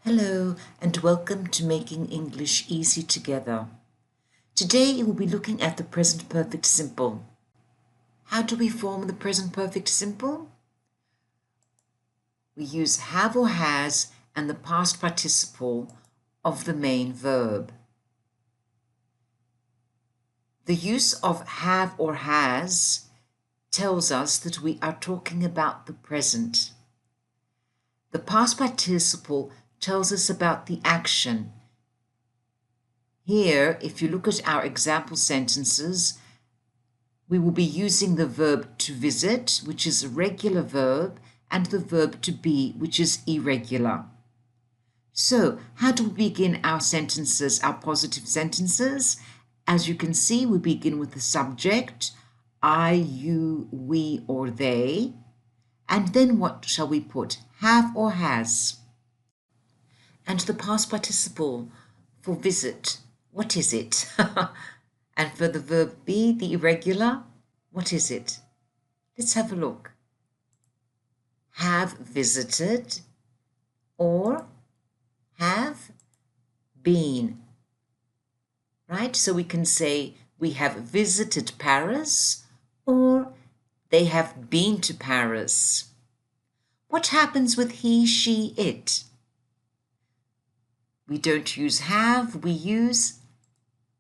Hello and welcome to Making English Easy Together. Today we'll be looking at the present perfect simple. How do we form the present perfect simple? We use have or has and the past participle of the main verb. The use of have or has tells us that we are talking about the present. The past participle tells us about the action. Here, if you look at our example sentences, we will be using the verb to visit, which is a regular verb, and the verb to be, which is irregular. So, how do we begin our sentences, our positive sentences? As you can see, we begin with the subject, I, you, we, or they. And then what shall we put? Have or has. And the past participle for visit, what is it? And for the verb be, the irregular, what is it? Let's have a look. Have visited or have been. Right? So we can say we have visited Paris or they have been to Paris. What happens with he, she, it? We don't use have, we use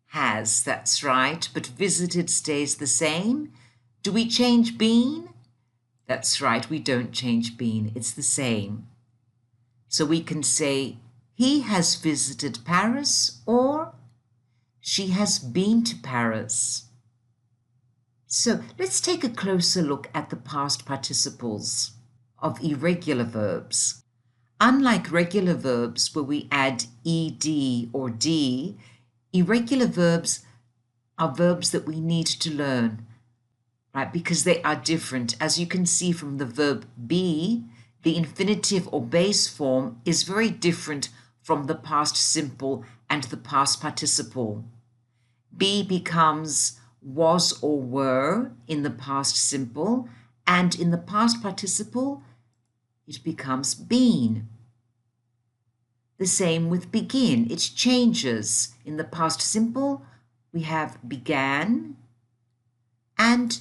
has, that's right, but visited stays the same. Do we change been? That's right, we don't change been, it's the same. So we can say he has visited Paris or she has been to Paris. So let's take a closer look at the past participles of irregular verbs. Unlike regular verbs where we add ed or d, irregular verbs are verbs that we need to learn, right? Because they are different. As you can see from the verb be, the infinitive or base form is very different from the past simple and the past participle. Be becomes was or were in the past simple, and in the past participle, it becomes been. The same with begin, it changes. In the past simple, we have began and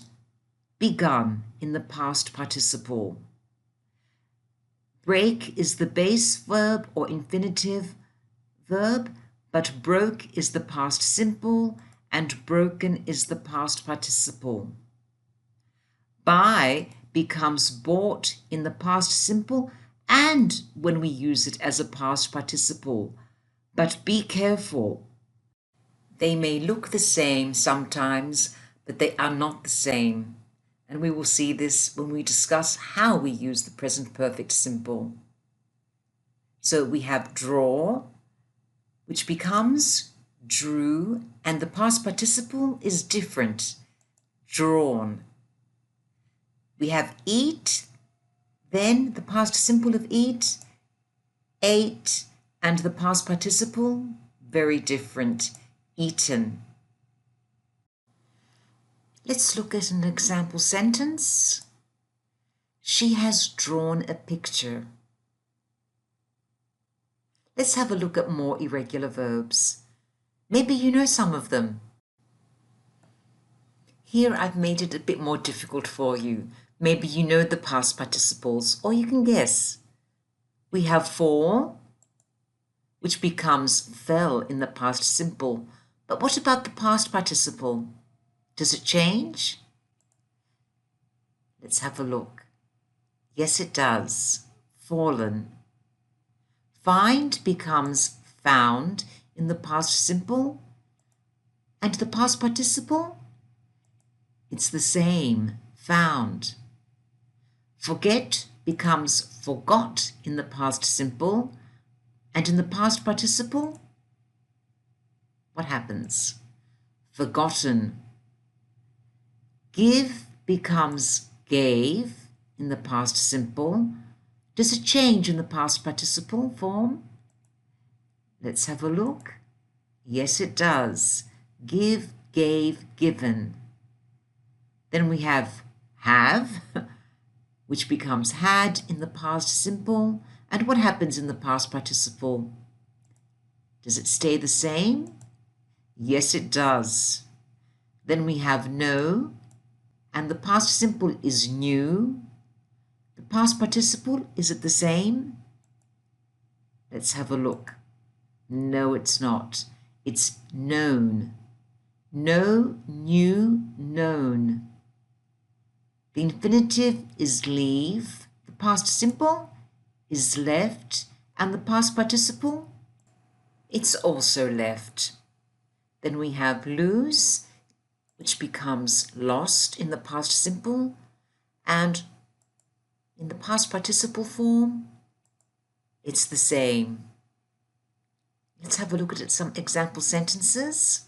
begun in the past participle. Break is the base verb or infinitive verb, but broke is the past simple and broken is the past participle. Buy becomes bought in the past simple and when we use it as a past participle. But be careful. They may look the same sometimes, but they are not the same. And we will see this when we discuss how we use the present perfect simple. So we have draw, which becomes drew, and the past participle is different, drawn. We have eat, then the past simple of eat, ate, and the past participle, very different, eaten. Let's look at an example sentence. She has drawn a picture. Let's have a look at more irregular verbs. Maybe you know some of them. Here I've made it a bit more difficult for you. Maybe you know the past participles, or you can guess. We have fall, which becomes fell in the past simple. But what about the past participle? Does it change? Let's have a look. Yes, it does. Fallen. Find becomes found in the past simple. And the past participle? It's the same, found. Forget becomes forgot in the past simple. And in the past participle, what happens? Forgotten. Give becomes gave in the past simple. Does it change in the past participle form? Let's have a look. Yes, it does. Give, gave, given. Then we have, which becomes had in the past simple, And what happens in the past participle? Does it stay the same? Yes, it does. Then we have know, and the past simple is knew. The past participle, is it the same? Let's have a look. No, it's not. It's known. Know, knew, known. The infinitive is leave. The past simple is left. And the past participle, it's also left. Then we have lose, which becomes lost in the past simple. And in the past participle form, it's the same. Let's have a look at some example sentences.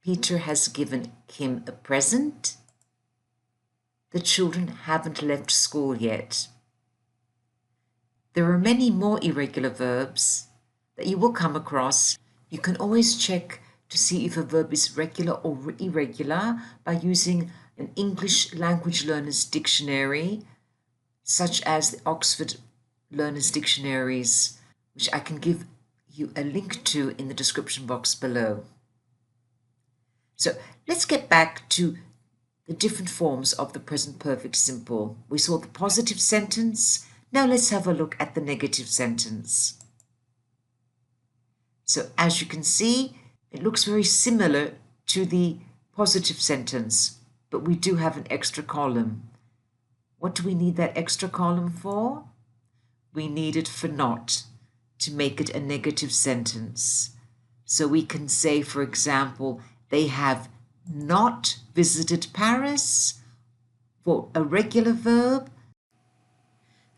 Peter has given Kim a present. The children haven't left school yet. There are many more irregular verbs that you will come across. You can always check to see if a verb is regular or irregular by using an English Language Learners Dictionary, such as the Oxford Learners Dictionaries, which I can give you a link to in the description box below. So let's get back to the different forms of the present perfect simple. We saw the positive sentence. Now let's have a look at the negative sentence. So as you can see, it looks very similar to the positive sentence, but we do have an extra column. What do we need that extra column for? We need it for not, to make it a negative sentence. So we can say, for example, they have not visited Paris for a regular verb.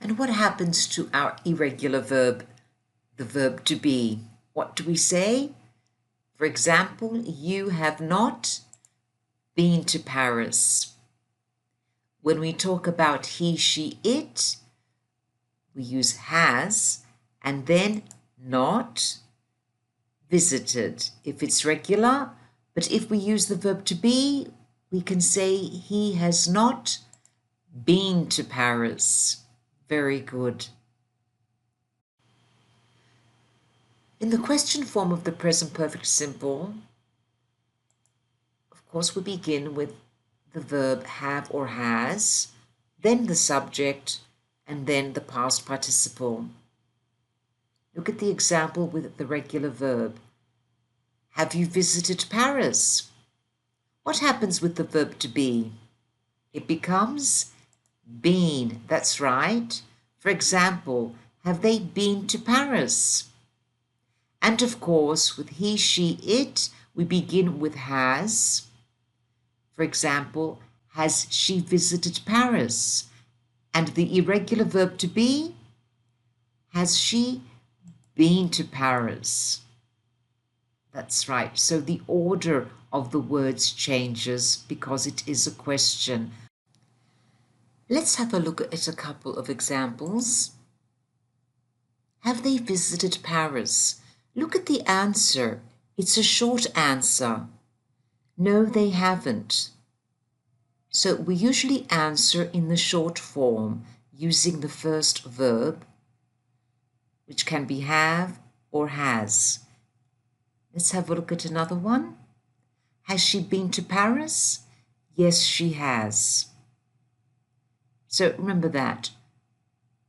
And what happens to our irregular verb, the verb to be? What do we say? For example, you have not been to Paris. When we talk about he, she, it, we use has and then not visited if it's regular. But if we use the verb to be, we can say he has not been to Paris. Very good. In the question form of the present perfect simple, of course, we begin with the verb have or has, then the subject, and then the past participle. Look at the example with the regular verb. Have you visited Paris? What happens with the verb to be? It becomes been. That's right. For example, have they been to Paris? And of course, with he, she, it, we begin with has. For example, has she visited Paris? And the irregular verb to be, has she been to Paris? That's right. So the order of the words changes because it is a question. Let's have a look at a couple of examples. Have they visited Paris? Look at the answer. It's a short answer. No, they haven't. So we usually answer in the short form using the first verb, which can be have or has. Let's have a look at another one. Has she been to Paris? Yes, she has. So remember that.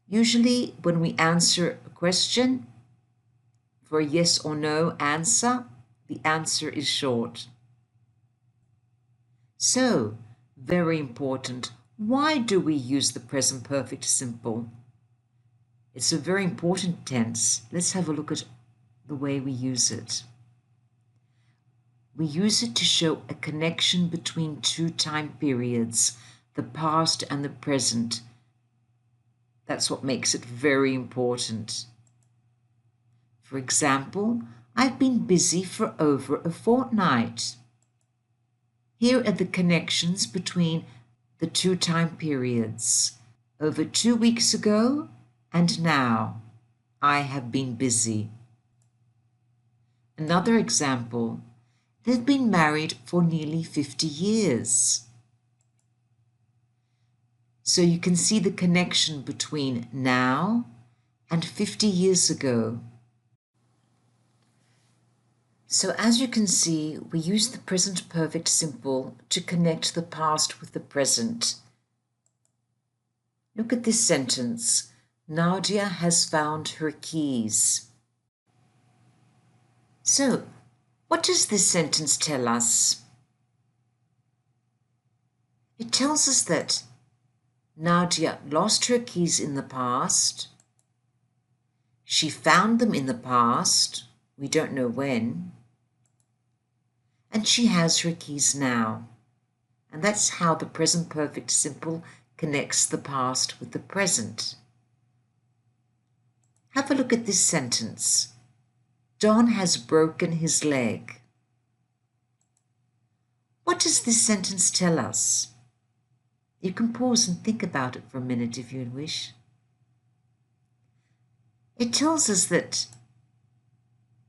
Usually when we answer a question for a yes or no answer, the answer is short. So, very important, why do we use the present perfect simple? It's a very important tense. Let's have a look at the way we use it. We use it to show a connection between two time periods, the past and the present. That's what makes it very important. For example, I've been busy for over a fortnight. Here are the connections between the two time periods. Over 2 weeks ago and now, I have been busy. Another example, they've been married for nearly 50 years. So you can see the connection between now and 50 years ago. So as you can see, we use the present perfect simple to connect the past with the present. Look at this sentence. Nadia has found her keys. So, what does this sentence tell us? It tells us that Nadia lost her keys in the past. She found them in the past. We don't know when. And she has her keys now. And that's how the present perfect simple connects the past with the present. Have a look at this sentence. Don has broken his leg. What does this sentence tell us? You can pause and think about it for a minute if you wish. It tells us that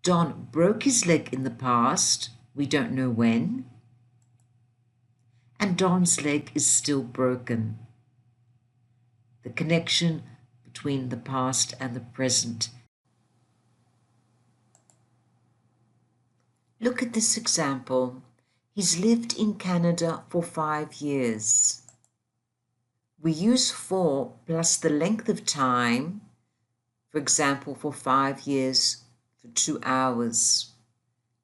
Don broke his leg in the past, we don't know when, and Don's leg is still broken. The connection between the past and the present. Look at this example. He's lived in Canada for 5 years. We use for plus the length of time, for example, for 5 years, for 2 hours,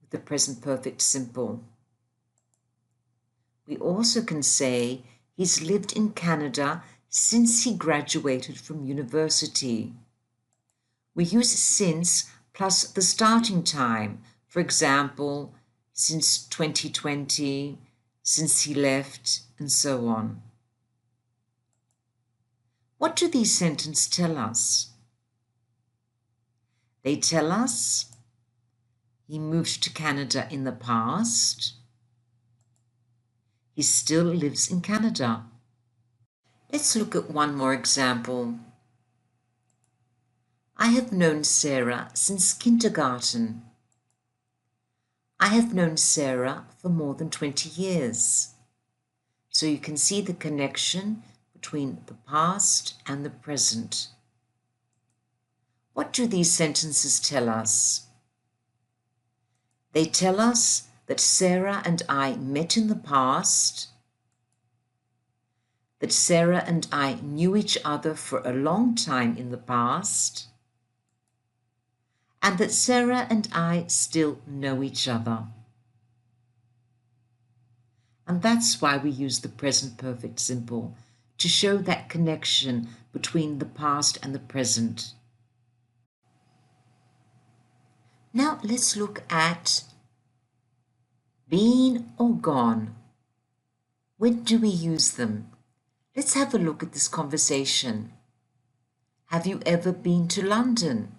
with the present perfect simple. We also can say he's lived in Canada since he graduated from university. We use since plus the starting time, for example, since 2020, since he left, and so on. What do these sentences tell us? They tell us he moved to Canada in the past. He still lives in Canada. Let's look at one more example. I have known Sarah since kindergarten. I have known Sarah for more than 20 years. So you can see the connection between the past and the present. What do these sentences tell us? They tell us that Sarah and I met in the past, that Sarah and I knew each other for a long time in the past, and that Sarah and I still know each other. And that's why we use the present perfect simple, to show that connection between the past and the present. Now let's look at been or gone. When do we use them? Let's have a look at this conversation. Have you ever been to London?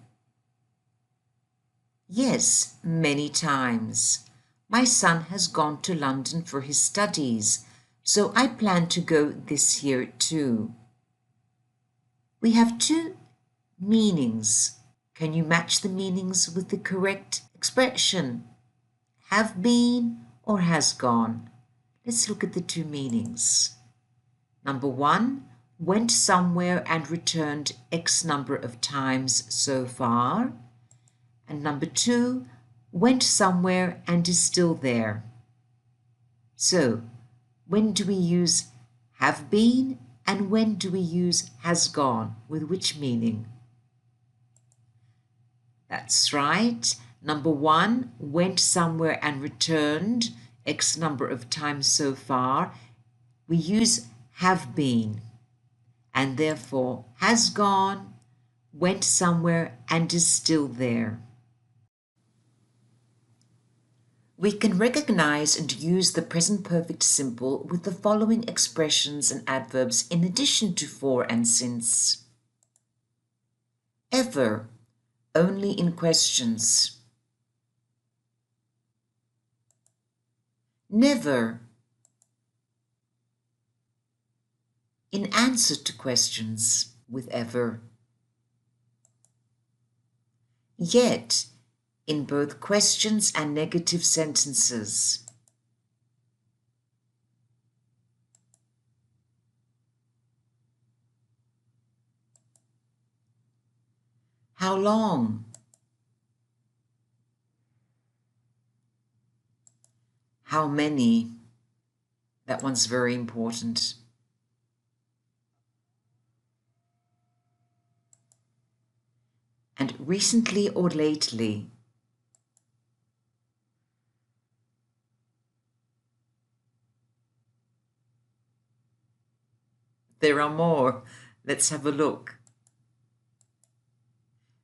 Yes, many times. My son has gone to London for his studies, so I plan to go this year too. We have two meanings. Can you match the meanings with the correct expression? Have been or has gone? Let's look at the two meanings. Number one, went somewhere and returned X number of times so far. And number two, went somewhere and is still there. So, when do we use have been and when do we use has gone? With which meaning? That's right. Number one, went somewhere and returned X number of times so far. We use have been, and therefore has gone, went somewhere and is still there. We can recognize and use the present perfect simple with the following expressions and adverbs in addition to for and since. Ever, only in questions. Never, in answer to questions with ever. Yet, in both questions and negative sentences. How long? How many? That one's very important. And recently or lately? There are more. Let's have a look.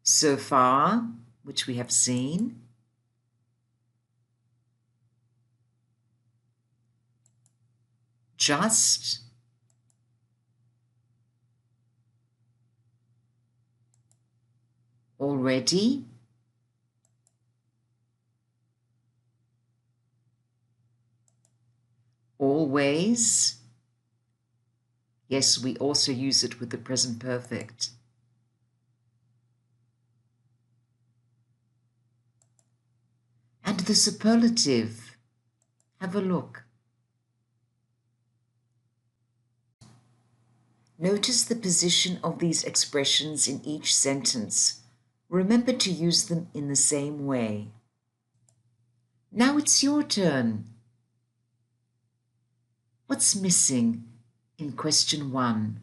So far, which we have seen. Just. Already. Always. Yes, we also use it with the present perfect. And the superlative. Have a look. Notice the position of these expressions in each sentence. Remember to use them in the same way. Now it's your turn. What's missing in question 1?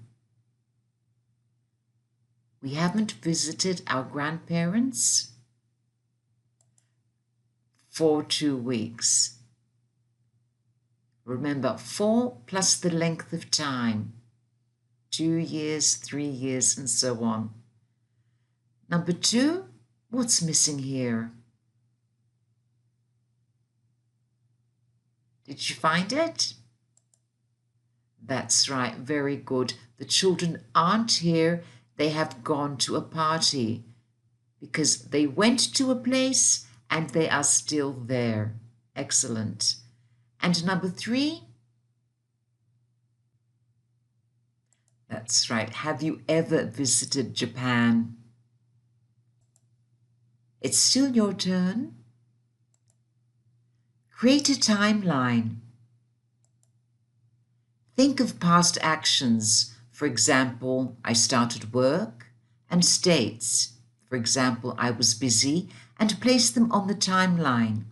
We haven't visited our grandparents for 2 weeks. Remember, 4 plus the length of time. 2 years, 3 years, and so on. Number 2, what's missing here? Did you find it? That's right, very good. The children aren't here, they have gone to a party because they went to a place and they are still there. Excellent. And number 3? That's right. Have you ever visited Japan? It's still your turn. Create a timeline. Think of past actions. For example, I started work, and states. For example, I was busy, and place them on the timeline.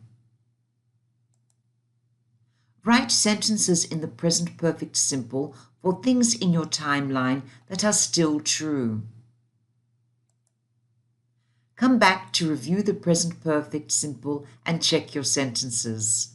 Write sentences in the present perfect simple for things in your timeline that are still true. Come back to review the present perfect simple and check your sentences.